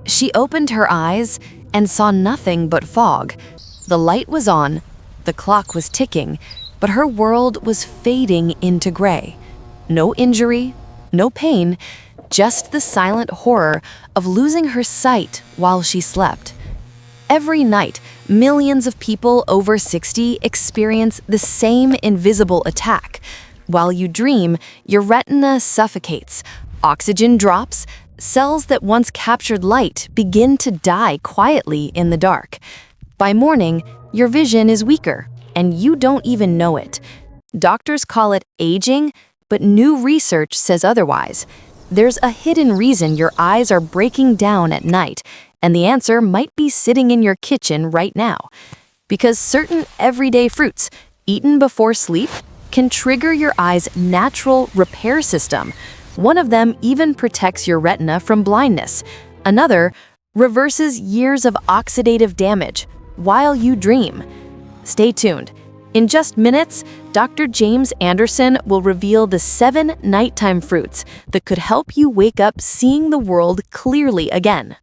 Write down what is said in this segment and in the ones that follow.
She opened her eyes and saw nothing but fog. The light was on, the clock was ticking, but her world was fading into gray. No injury, no pain, just the silent horror of losing her sight while she slept. Every night, millions of people over 60 experience the same invisible attack. While you dream, your retina suffocates, oxygen drops, cells that once captured light begin to die quietly in the dark. By morning, your vision is weaker, and you don't even know it. Doctors call it aging, but new research says otherwise. There's a hidden reason your eyes are breaking down at night, and the answer might be sitting in your kitchen right now. Because certain everyday fruits, eaten before sleep, can trigger your eye's natural repair system. One of them even protects your retina from blindness. Another reverses years of oxidative damage while you dream. Stay tuned. In just minutes, Dr. James Anderson will reveal the 7 nighttime fruits that could help you wake up seeing the world clearly again.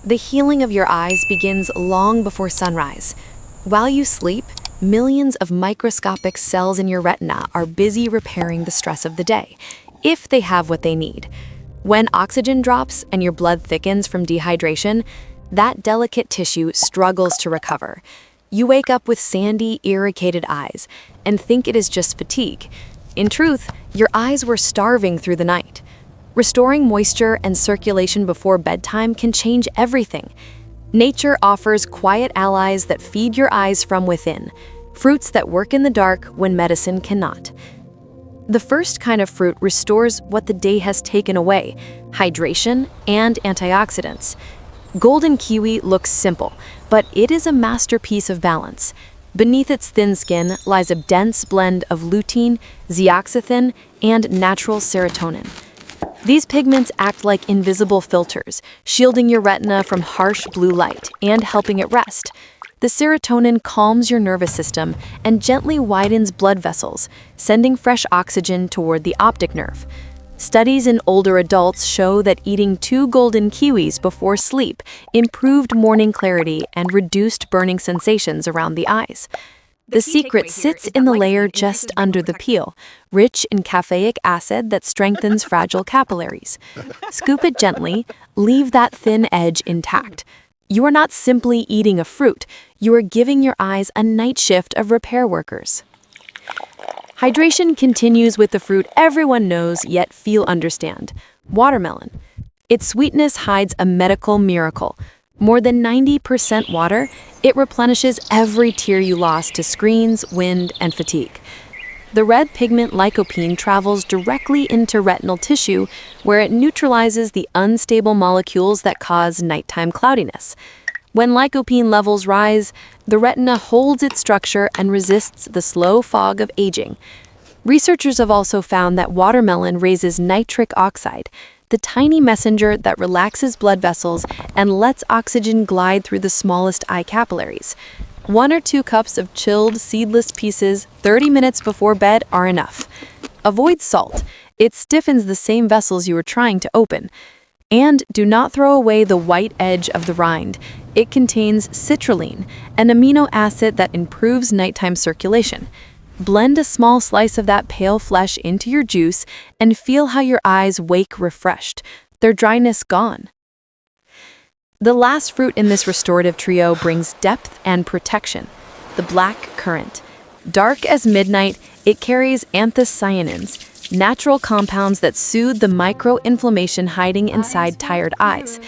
The healing of your eyes begins long before sunrise. While you sleep, millions of microscopic cells in your retina are busy repairing the stress of the day, if they have what they need. When oxygen drops and your blood thickens from dehydration, that delicate tissue struggles to recover. You wake up with sandy, irritated eyes and think it is just fatigue. In truth, your eyes were starving through the night. Restoring moisture and circulation before bedtime can change everything. Nature offers quiet allies that feed your eyes from within, fruits that work in the dark when medicine cannot. The first kind of fruit restores what the day has taken away: hydration and antioxidants. Golden kiwi looks simple, but it is a masterpiece of balance. Beneath its thin skin lies a dense blend of lutein, zeaxanthin, and natural serotonin. These pigments act like invisible filters, shielding your retina from harsh blue light and helping it rest. The serotonin calms your nervous system and gently widens blood vessels, sending fresh oxygen toward the optic nerve. Studies in older adults show that eating 2 golden kiwis before sleep improved morning clarity and reduced burning sensations around the eyes. The secret sits in the layer just under the peel, rich in caffeic acid that strengthens fragile capillaries. Scoop it gently, leave that thin edge intact. You are not simply eating a fruit, you are giving your eyes a night shift of repair workers. Hydration continues with the fruit everyone knows yet few understand: watermelon. Its sweetness hides a medical miracle. More than 90% water, it replenishes every tear you lost to screens, wind, and fatigue. The red pigment lycopene travels directly into retinal tissue, where it neutralizes the unstable molecules that cause nighttime cloudiness. When lycopene levels rise, the retina holds its structure and resists the slow fog of aging. Researchers have also found that watermelon raises nitric oxide, the tiny messenger that relaxes blood vessels and lets oxygen glide through the smallest eye capillaries. 1 or 2 cups of chilled, seedless pieces 30 minutes before bed are enough. Avoid salt. It stiffens the same vessels you are trying to open. And do not throw away the white edge of the rind. It contains citrulline, an amino acid that improves nighttime circulation. Blend a small slice of that pale flesh into your juice and feel how your eyes wake refreshed, their dryness gone. The last fruit in this restorative trio brings depth and protection: the black currant. Dark as midnight, it carries anthocyanins, natural compounds that soothe the micro-inflammation hiding inside tired eyes.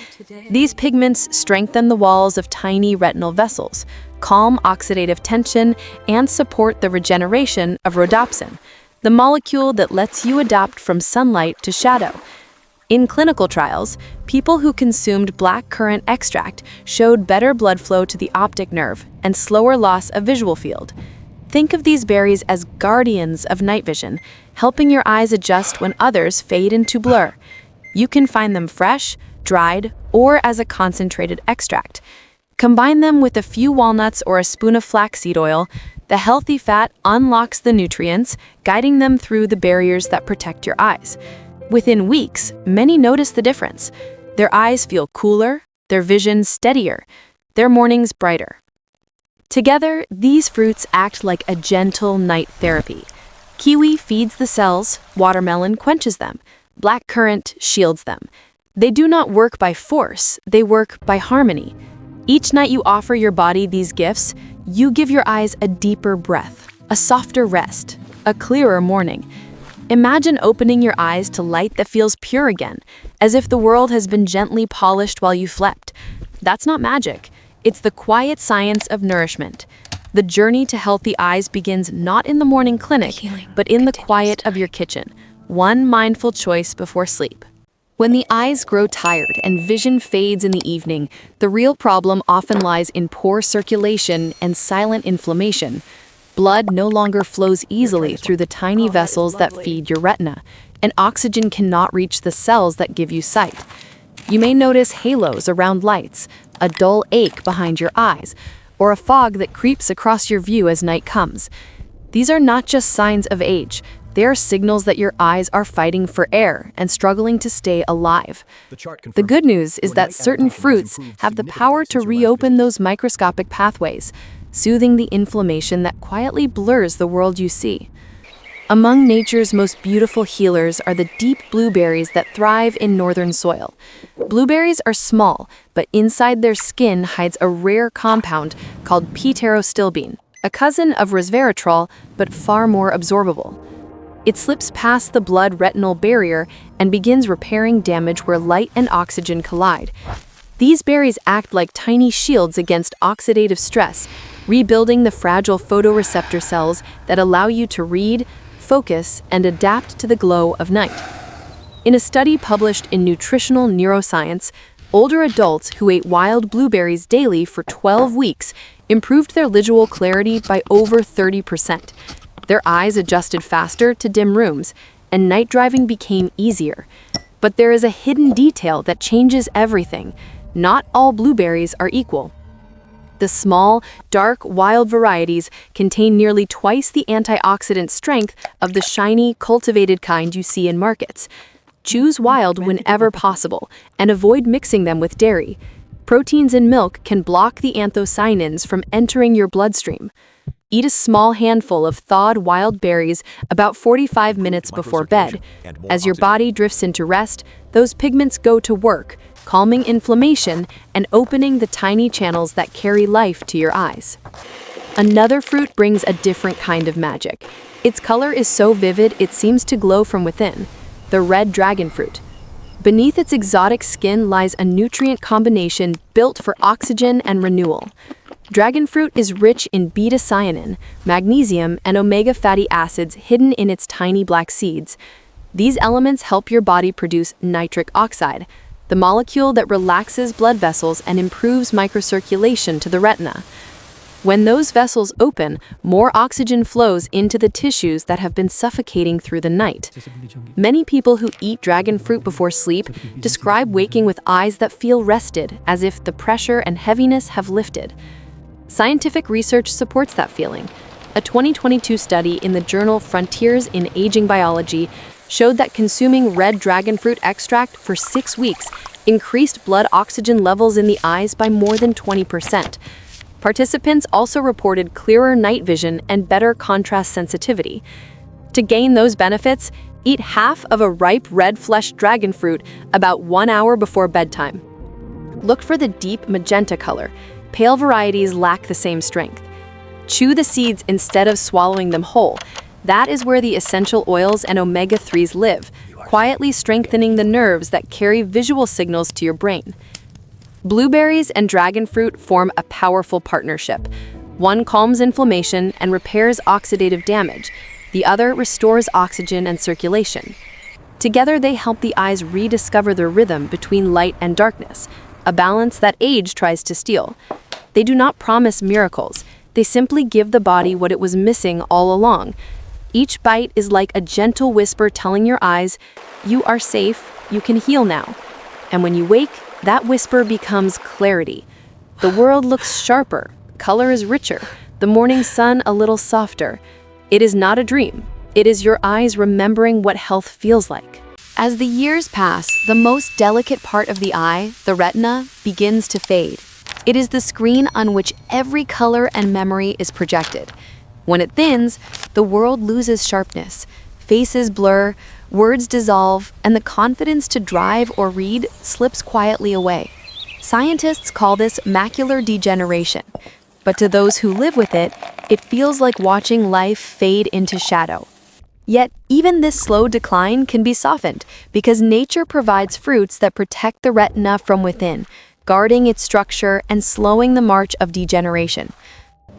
These pigments strengthen the walls of tiny retinal vessels, calm oxidative tension, and support the regeneration of rhodopsin, the molecule that lets you adapt from sunlight to shadow. In clinical trials, people who consumed black currant extract showed better blood flow to the optic nerve and slower loss of visual field. Think of these berries as guardians of night vision, helping your eyes adjust when others fade into blur. You can find them fresh, dried, or as a concentrated extract. Combine them with a few walnuts or a spoon of flaxseed oil. The healthy fat unlocks the nutrients, guiding them through the barriers that protect your eyes. Within weeks, many notice the difference. Their eyes feel cooler, their vision steadier, their mornings brighter. Together, these fruits act like a gentle night therapy. Kiwi feeds the cells, watermelon quenches them, black currant shields them. They do not work by force, they work by harmony. Each night you offer your body these gifts, you give your eyes a deeper breath, a softer rest, a clearer morning. Imagine opening your eyes to light that feels pure again, as if the world has been gently polished while you slept. That's not magic. It's the quiet science of nourishment. The journey to healthy eyes begins not in the morning clinic, but in the quiet of your kitchen. One mindful choice before sleep. When the eyes grow tired and vision fades in the evening, the real problem often lies in poor circulation and silent inflammation. Blood no longer flows easily through the tiny vessels that feed your retina, and oxygen cannot reach the cells that give you sight. You may notice halos around lights, a dull ache behind your eyes, or a fog that creeps across your view as night comes. These are not just signs of age. They are signals that your eyes are fighting for air and struggling to stay alive. The good news is that certain fruits have the power to reopen those microscopic pathways, soothing the inflammation that quietly blurs the world you see. Among nature's most beautiful healers are the deep blueberries that thrive in northern soil. Blueberries are small, but inside their skin hides a rare compound called pterostilbene, a cousin of resveratrol, but far more absorbable. It slips past the blood-retinal barrier and begins repairing damage where light and oxygen collide. These berries act like tiny shields against oxidative stress, rebuilding the fragile photoreceptor cells that allow you to read, focus, and adapt to the glow of night. In a study published in Nutritional Neuroscience, older adults who ate wild blueberries daily for 12 weeks improved their visual clarity by over 30%. Their eyes adjusted faster to dim rooms, and night driving became easier. But there is a hidden detail that changes everything. Not all blueberries are equal. The small, dark, wild varieties contain nearly twice the antioxidant strength of the shiny, cultivated kind you see in markets. Choose wild whenever possible, and avoid mixing them with dairy. Proteins in milk can block the anthocyanins from entering your bloodstream. Eat a small handful of thawed wild berries about 45 minutes before bed. As your body drifts into rest, those pigments go to work, calming inflammation and opening the tiny channels that carry life to your eyes. Another fruit brings a different kind of magic. Its color is so vivid it seems to glow from within, the red dragon fruit. Beneath its exotic skin lies a nutrient combination built for oxygen and renewal. Dragon fruit is rich in beta-cyanin, magnesium, and omega fatty acids hidden in its tiny black seeds. These elements help your body produce nitric oxide, the molecule that relaxes blood vessels and improves microcirculation to the retina. When those vessels open, more oxygen flows into the tissues that have been suffocating through the night. Many people who eat dragon fruit before sleep describe waking with eyes that feel rested, as if the pressure and heaviness have lifted. Scientific research supports that feeling. A 2022 study in the journal Frontiers in Aging Biology showed that consuming red dragon fruit extract for 6 weeks increased blood oxygen levels in the eyes by more than 20%. Participants also reported clearer night vision and better contrast sensitivity. To gain those benefits, eat half of a ripe red-fleshed dragon fruit about 1 hour before bedtime. Look for the deep magenta color. Pale varieties lack the same strength. Chew the seeds instead of swallowing them whole. That is where the essential oils and omega-3s live, quietly strengthening the nerves that carry visual signals to your brain. Blueberries and dragon fruit form a powerful partnership. One calms inflammation and repairs oxidative damage. The other restores oxygen and circulation. Together, they help the eyes rediscover their rhythm between light and darkness, a balance that age tries to steal. They do not promise miracles. They simply give the body what it was missing all along. Each bite is like a gentle whisper telling your eyes, "You are safe, you can heal now." And when you wake, that whisper becomes clarity. The world looks sharper, color is richer, the morning sun a little softer. It is not a dream. It is your eyes remembering what health feels like. As the years pass, the most delicate part of the eye, the retina, begins to fade. It is the screen on which every color and memory is projected. When it thins, the world loses sharpness. Faces blur, words dissolve, and the confidence to drive or read slips quietly away. Scientists call this macular degeneration. But to those who live with it, it feels like watching life fade into shadow. Yet, even this slow decline can be softened because nature provides fruits that protect the retina from within, guarding its structure and slowing the march of degeneration.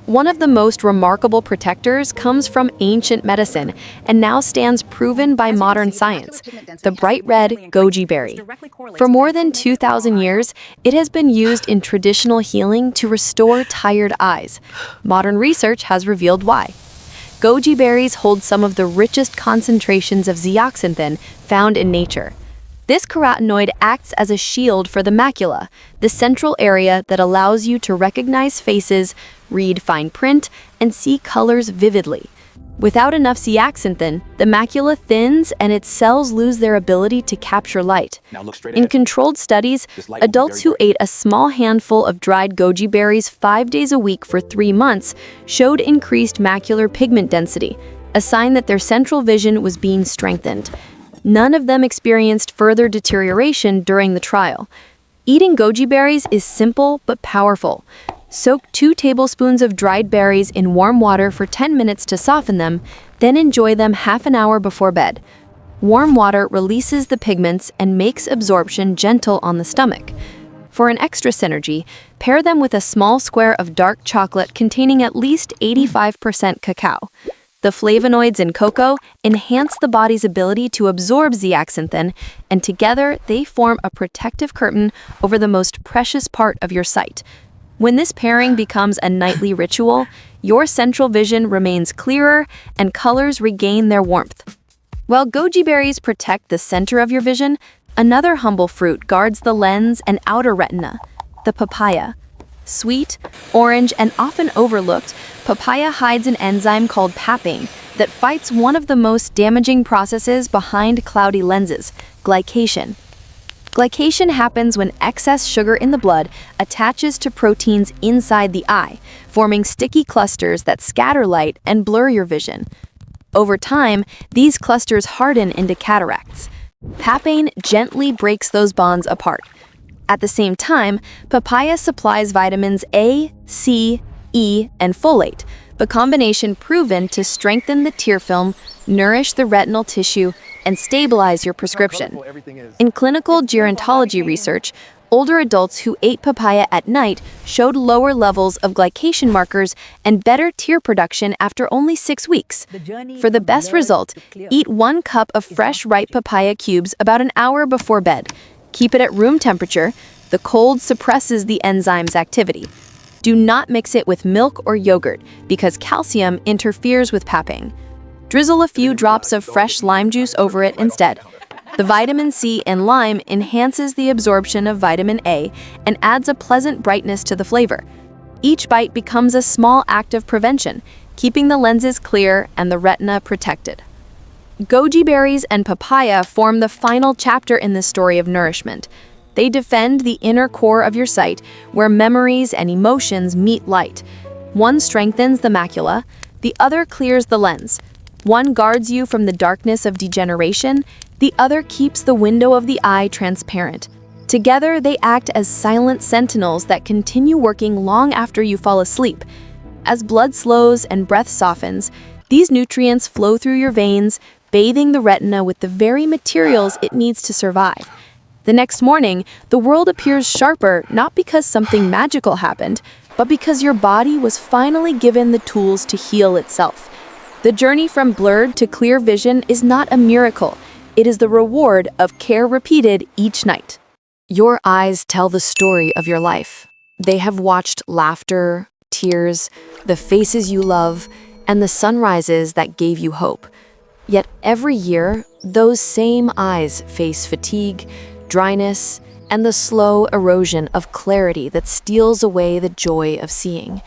One of the most remarkable protectors comes from ancient medicine and now stands proven by modern science, the bright red goji berry. For more than 2,000 years, it has been used in traditional healing to restore tired eyes. Modern research has revealed why. Goji berries hold some of the richest concentrations of zeaxanthin found in nature. This carotenoid acts as a shield for the macula, the central area that allows you to recognize faces, read fine print, and see colors vividly. Without enough zeaxanthin, the macula thins and its cells lose their ability to capture light. In controlled studies, adults who ate a small handful of dried goji berries 5 days a week for 3 months showed increased macular pigment density, a sign that their central vision was being strengthened. None of them experienced further deterioration during the trial. Eating goji berries is simple but powerful. Soak 2 tablespoons of dried berries in warm water for 10 minutes to soften them, then enjoy them half an hour before bed. Warm water releases the pigments and makes absorption gentle on the stomach. For an extra synergy, pair them with a small square of dark chocolate containing at least 85% cacao. The flavonoids in cocoa enhance the body's ability to absorb zeaxanthin, and together they form a protective curtain over the most precious part of your sight. When this pairing becomes a nightly ritual, your central vision remains clearer and colors regain their warmth. While goji berries protect the center of your vision, another humble fruit guards the lens and outer retina, the papaya. Sweet, orange, and often overlooked, papaya hides an enzyme called papain that fights one of the most damaging processes behind cloudy lenses, glycation. Glycation happens when excess sugar in the blood attaches to proteins inside the eye, forming sticky clusters that scatter light and blur your vision. Over time, these clusters harden into cataracts. Papain gently breaks those bonds apart. At the same time, papaya supplies vitamins A, C, E, and folate, the combination proven to strengthen the tear film, nourish the retinal tissue, and stabilize your prescription. In clinical gerontology research, older adults who ate papaya at night showed lower levels of glycation markers and better tear production after only 6 weeks. For the best result, eat 1 cup of fresh ripe papaya cubes about an hour before bed. Keep it at room temperature. The cold suppresses the enzyme's activity. Do not mix it with milk or yogurt because calcium interferes with papain. Drizzle a few drops of fresh lime juice over it instead. The vitamin C in lime enhances the absorption of vitamin A and adds a pleasant brightness to the flavor. Each bite becomes a small act of prevention, keeping the lenses clear and the retina protected. Goji berries and papaya form the final chapter in this story of nourishment. They defend the inner core of your sight, where memories and emotions meet light. One strengthens the macula, the other clears the lens. One guards you from the darkness of degeneration, the other keeps the window of the eye transparent. Together, they act as silent sentinels that continue working long after you fall asleep. As blood slows and breath softens, these nutrients flow through your veins, bathing the retina with the very materials it needs to survive. The next morning, the world appears sharper not because something magical happened, but because your body was finally given the tools to heal itself. The journey from blurred to clear vision is not a miracle. It is the reward of care repeated each night. Your eyes tell the story of your life. They have watched laughter, tears, the faces you love, and the sunrises that gave you hope. Yet every year, those same eyes face fatigue, dryness, and the slow erosion of clarity that steals away the joy of seeing.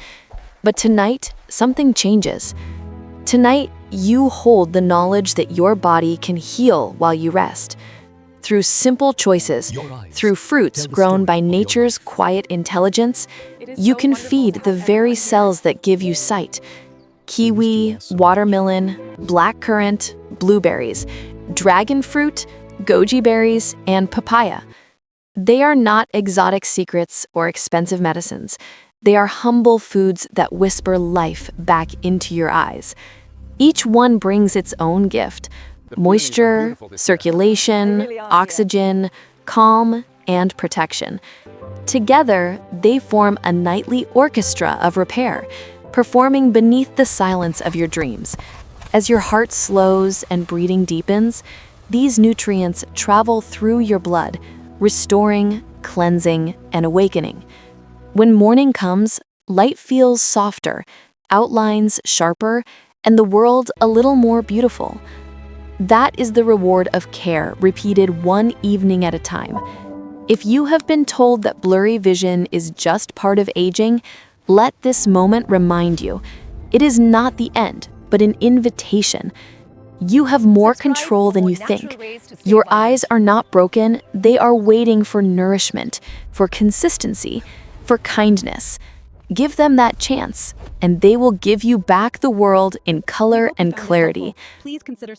But tonight, something changes. Tonight, you hold the knowledge that your body can heal while you rest. through simple choices, through fruits grown by nature's quiet intelligence. You can feed the very cells that give you sight. Kiwi, watermelon, black currant, blueberries, dragon fruit, goji berries, and papaya. They are not exotic secrets or expensive medicines. They are humble foods that whisper life back into your eyes. Each one brings its own gift: moisture, circulation, oxygen, calm, and protection. Together, they form a nightly orchestra of repair, performing beneath the silence of your dreams. As your heart slows and breathing deepens, these nutrients travel through your blood, restoring, cleansing, and awakening. When morning comes, light feels softer, outlines sharper, and the world a little more beautiful. That is the reward of care repeated one evening at a time. If you have been told that blurry vision is just part of aging, let this moment remind you, it is not the end, but an invitation. You have more control than you think. Your eyes are not broken, they are waiting for nourishment, for consistency, for kindness. Give them that chance, and they will give you back the world in color and clarity.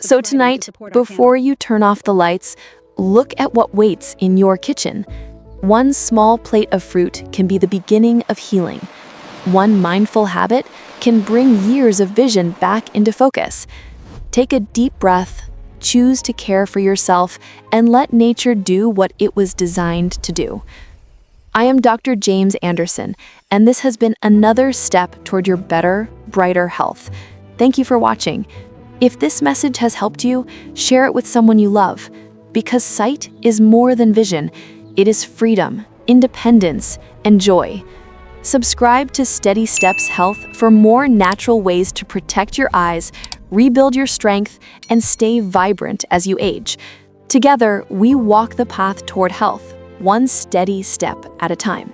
So tonight, before you turn off the lights, look at what waits in your kitchen. One small plate of fruit can be the beginning of healing. One mindful habit can bring years of vision back into focus. Take a deep breath, choose to care for yourself, and let nature do what it was designed to do. I am Dr. James Anderson, and this has been another step toward your better, brighter health. Thank you for watching. If this message has helped you, share it with someone you love. Because sight is more than vision. It is freedom, independence, and joy. Subscribe to Steady Steps Health for more natural ways to protect your eyes, rebuild your strength, and stay vibrant as you age. Together, we walk the path toward health, one steady step at a time.